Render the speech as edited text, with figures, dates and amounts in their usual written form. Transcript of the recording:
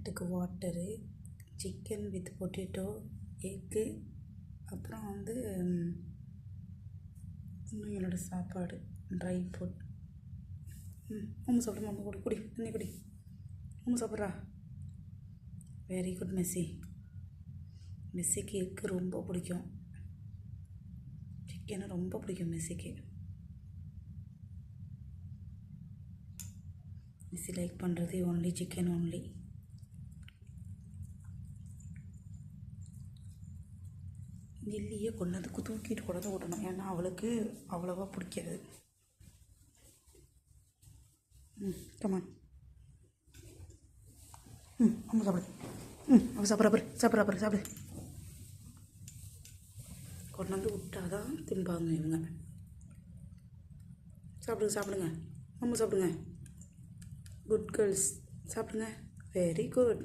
கேட்டுக்கு water, chicken with potato, egg, அப்புறம் இன்னும் என்னோடய சாப்பாடு ட்ரை ஃபுட். அம்மா சாப்பிடுமா? அம்மா குடி குடி தண்ணி குடி. அம்மா சாப்பிட்றா. வெரி குட் மெஸ்ஸிக்கு எக்கு ரொம்ப பிடிக்கும், சிக்கனை ரொம்ப பிடிக்கும் மெஸ்ஸிக்கு. மெஸ்ஸி லைக் பண்ணுறது ஒன்லி சிக்கன் ஒன்லி. நெல்லியை கொண்டாந்து தூக்கிட்டு கொண்டாந்து விடணும், ஏன்னா அவளுக்கு அவ்வளோவா பிடிக்காது. கமான். அம்மா சாப்பிடு. அவள் சாப்பிட்றா. கொண்டாந்து விட்டாதான் திம்பாங்க இவங்க. சாப்பிடுங்க. அம்மா சாப்பிடுங்க. குட் கேர்ள்ஸ், சாப்பிடுங்க. Very good.